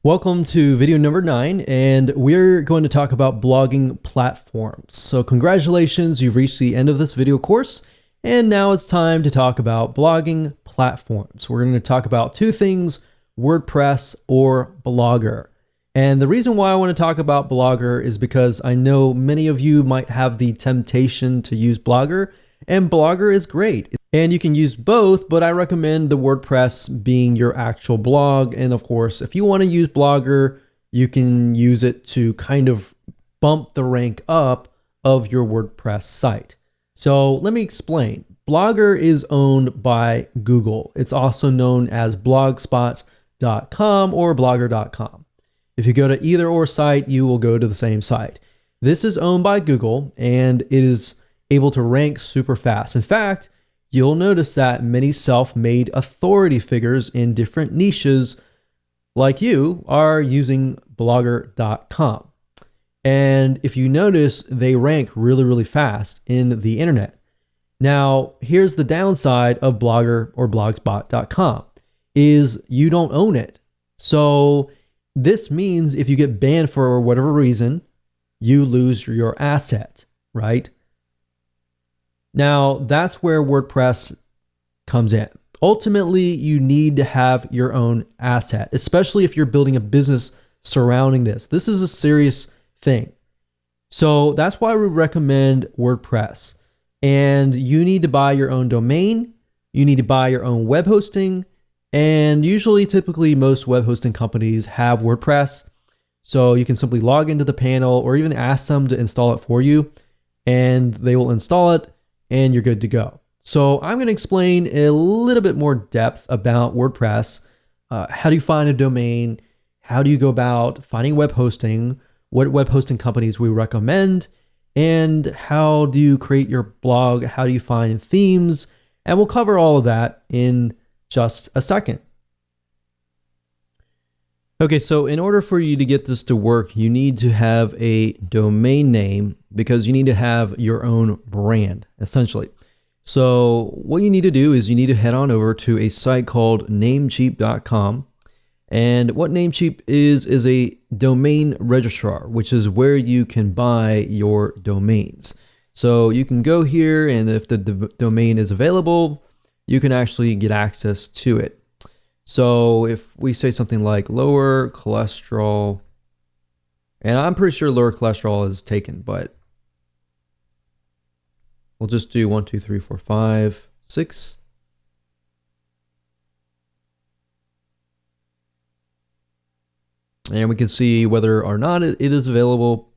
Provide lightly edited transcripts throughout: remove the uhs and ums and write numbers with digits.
Welcome to video number 9, and we're going to talk about blogging platforms. So congratulations, you've reached the end of this video course, and now it's time to talk about blogging platforms. We're going to talk about two things, WordPress or Blogger. And the reason why I want to talk about Blogger is because I know many of you might have the temptation to use Blogger, and Blogger is great. And you can use both, but I recommend the WordPress being your actual blog. And of course, if you want to use Blogger, you can use it to kind of bump the rank up of your WordPress site. So let me explain. Blogger is owned by Google. It's also known as blogspot.com or blogger.com. If you go to either or site, you will go to the same site. This is owned by Google and it is able to rank super fast. In fact, you'll notice that many self-made authority figures in different niches like you are using blogger.com. And if you notice, they rank really fast in the internet. Now, here's the downside of Blogger or blogspot.com is you don't own it. So this means if you get banned for whatever reason, you lose your asset, right? Now, that's where WordPress comes in. Ultimately, you need to have your own asset, especially if you're building a business surrounding this. This is a serious thing. So that's why we recommend WordPress. And you need to buy your own domain. You need to buy your own web hosting. And typically, most web hosting companies have WordPress. So you can simply log into the panel or even ask them to install it for you, and they will install it. And you're good to go. So I'm going to explain a little bit more depth about WordPress. How do you find a domain? How do you go about finding web hosting? What web hosting companies we recommend? And how do you create your blog? How do you find themes? And we'll cover all of that in just a second. Okay, so in order for you to get this to work, you need to have a domain name because you need to have your own brand, essentially. So what you need to do is you need to head on over to a site called Namecheap.com. And what Namecheap is a domain registrar, which is where you can buy your domains. So you can go here, and if the domain is available, you can actually get access to it. So if we say something like lower cholesterol, and I'm pretty sure lower cholesterol is taken, but we'll just do 1, 2, 3, 4, 5, 6. And we can see whether or not it is available.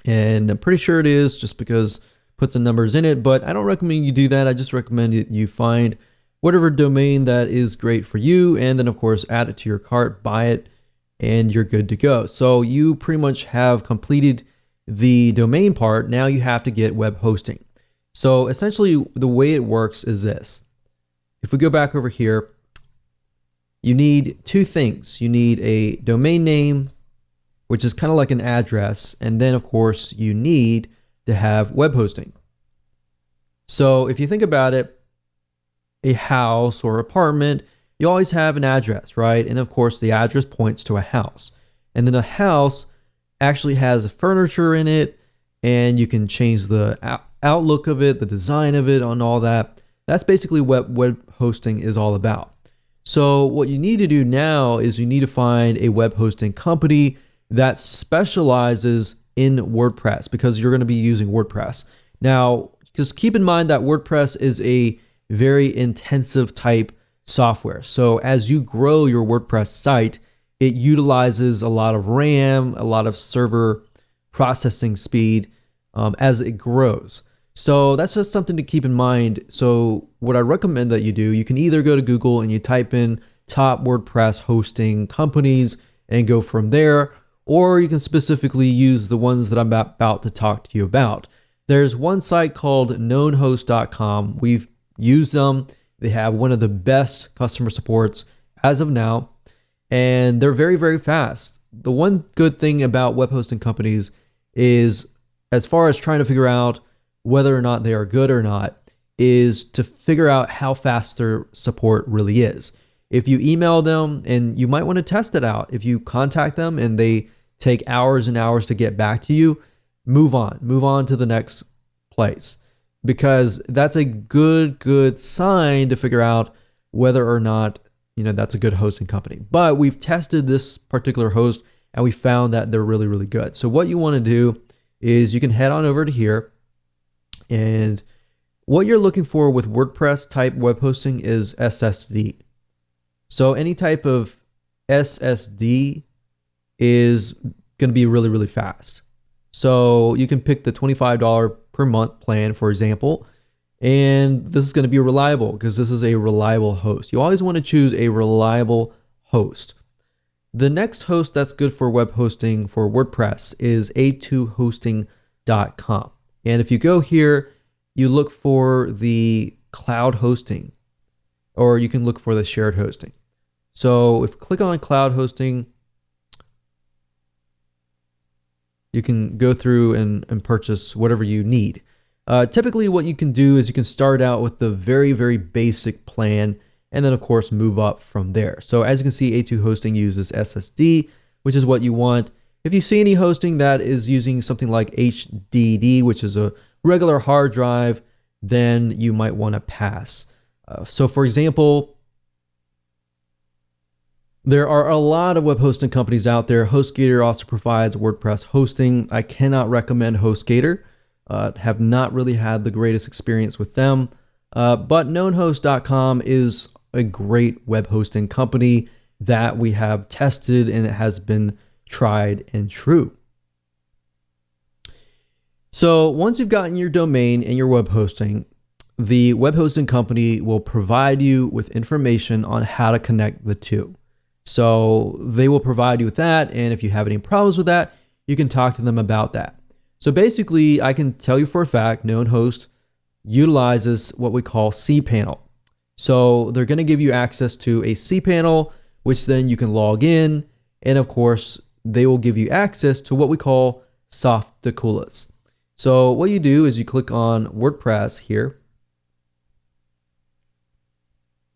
And I'm pretty sure it is just because it puts some numbers in it, but I don't recommend you do that. I just recommend that you find whatever domain that is great for you, and then of course add it to your cart, buy it, and you're good to go. So you pretty much have completed the domain part. Now you have to get web hosting. So essentially the way it works is this. If we go back over here, you need two things. You need a domain name, which is kind of like an address, and then of course you need to have web hosting. So if you think about it, a house or apartment, you always have an address, right? And of course the address points to a house. And then a house actually has furniture in it, and you can change the outlook of it, the design of it, on all that. That's basically what web hosting is all about. So what you need to do now is you need to find a web hosting company that specializes in WordPress, because you're going to be using WordPress. Now, just keep in mind that WordPress is a very intensive type software. So as you grow your WordPress site, it utilizes a lot of RAM, a lot of server processing speed as it grows. So that's just something to keep in mind. So what I recommend that you do, you can either go to Google and you type in top WordPress hosting companies and go from there, or you can specifically use the ones that I'm about to talk to you about. There's one site called knownhost.com. We've used them. They have one of the best customer supports as of now, and they're very fast. The one good thing about web hosting companies is, as far as trying to figure out whether or not they are good or not, is to figure out how fast their support really is. If you email them, and you might want to test it out, if you contact them and they take hours and hours to get back to you, move on to the next place, because that's a good sign to figure out whether or not, that's a good hosting company. But we've tested this particular host and we found that they're really good. So what you want to do is you can head on over to here, and what you're looking for with WordPress type web hosting is SSD. So any type of SSD is going to be really fast. So you can pick the $25 per month plan, for example, and this is going to be reliable because this is a reliable host. You always want to choose a reliable host. The next host that's good for web hosting for WordPress is a2hosting.com. And if you go here, you look for the cloud hosting, or you can look for the shared hosting. So if you click on cloud hosting, you can go through and purchase whatever you need. Typically what you can do is you can start out with the very basic plan, and then of course move up from there. So as you can see, A2 Hosting uses SSD, which is what you want. If you see any hosting that is using something like HDD, which is a regular hard drive, then you might want to pass. So for example, there are a lot of web hosting companies out there. HostGator also provides WordPress hosting. I cannot recommend HostGator. Have not really had the greatest experience with them. But KnownHost.com is a great web hosting company that we have tested, and it has been tried and true. So once you've gotten your domain and your web hosting, the web hosting company will provide you with information on how to connect the two. So they will provide you with that, and if you have any problems with that, you can talk to them about that. So basically, I can tell you for a fact, KnownHost utilizes what we call cPanel. So they're going to give you access to a cPanel, which then you can log in, and of course, they will give you access to what we call Softaculous. So what you do is you click on WordPress here,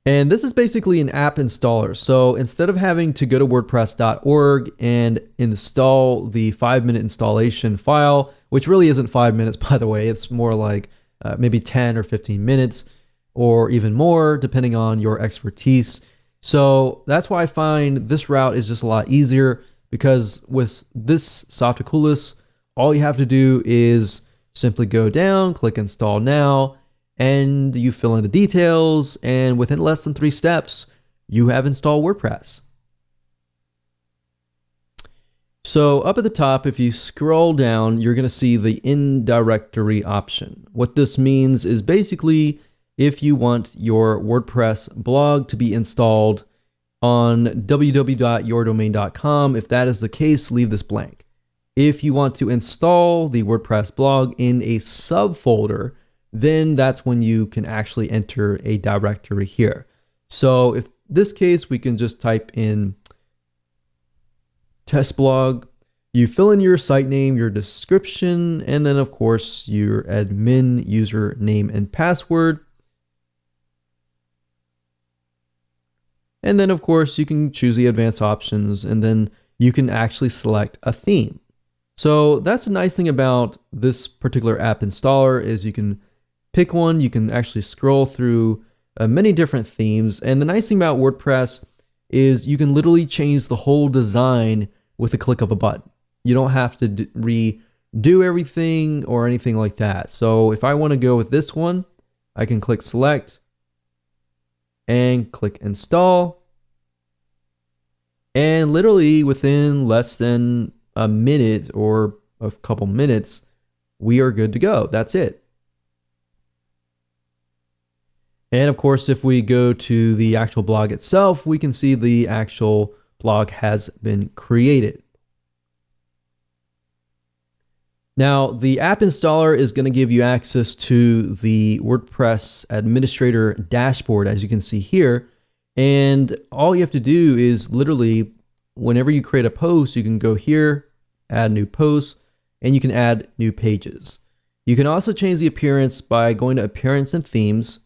and this is basically an app installer. So instead of having to go to WordPress.org and install the 5-minute installation file, which really isn't 5 minutes, by the way, it's more like maybe 10 or 15 minutes or even more, depending on your expertise. So that's why I find this route is just a lot easier, because with this Softaculous, all you have to do is simply go down, click install now, and you fill in the details, and within less than 3 steps, you have installed WordPress. So up at the top, if you scroll down, you're going to see the in-directory option. What this means is basically if you want your WordPress blog to be installed on www.yourdomain.com, if that is the case, leave this blank. If you want to install the WordPress blog in a subfolder, then that's when you can actually enter a directory here. So if this case, we can just type in test blog, you fill in your site name, your description, and then of course your admin username and password. And then of course you can choose the advanced options, and then you can actually select a theme. So that's the nice thing about this particular app installer is you can pick one, you can actually scroll through many different themes. And the nice thing about WordPress is you can literally change the whole design with a click of a button. You don't have to redo everything or anything like that. So if I want to go with this one, I can click select and click install. And literally within less than a minute or a couple minutes, we are good to go. That's it. And of course, if we go to the actual blog itself, we can see the actual blog has been created. Now, the app installer is going to give you access to the WordPress administrator dashboard, as you can see here. And all you have to do is literally, whenever you create a post, you can go here, add new posts, and you can add new pages. You can also change the appearance by going to Appearance and Themes.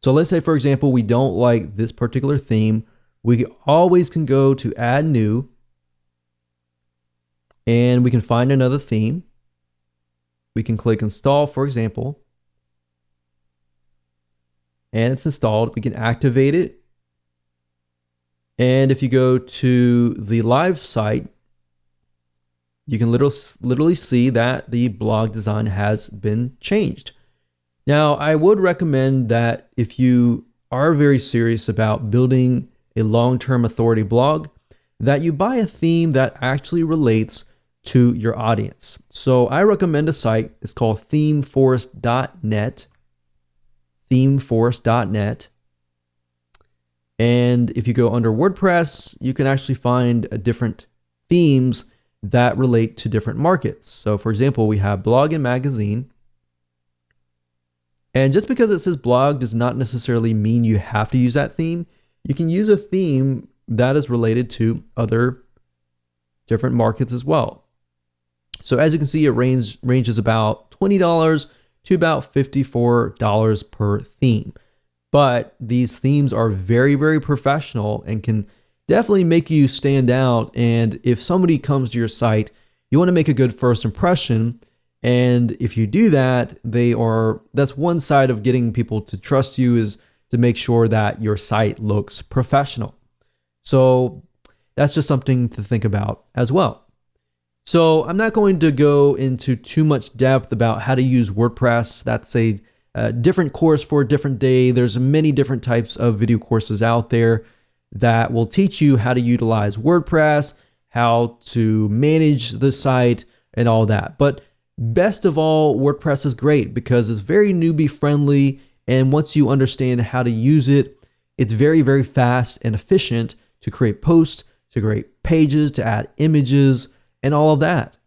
So let's say, for example, we don't like this particular theme. We always can go to add new, and we can find another theme. We can click install, for example, and it's installed. We can activate it. And if you go to the live site, you can literally see that the blog design has been changed. Now, I would recommend that if you are very serious about building a long-term authority blog, that you buy a theme that actually relates to your audience. So I recommend a site. It's called themeforest.net. Themeforest.net. And if you go under WordPress, you can actually find different themes that relate to different markets. So for example, we have blog and magazine. And just because it says blog does not necessarily mean you have to use that theme. You can use a theme that is related to other different markets as well. So as you can see, it ranges about $20 to about $54 per theme. But these themes are very, very professional and can definitely make you stand out. And if somebody comes to your site, you want to make a good first impression. And if you do that, that's one side of getting people to trust you, is to make sure that your site looks professional. So that's just something to think about as well. So I'm not going to go into too much depth about how to use WordPress. That's a different course for a different day. There's many different types of video courses out there that will teach you how to utilize WordPress, how to manage the site, and all that. But best of all, WordPress is great because it's very newbie friendly. And once you understand how to use it, it's very, very fast and efficient to create posts, to create pages, to add images, and all of that.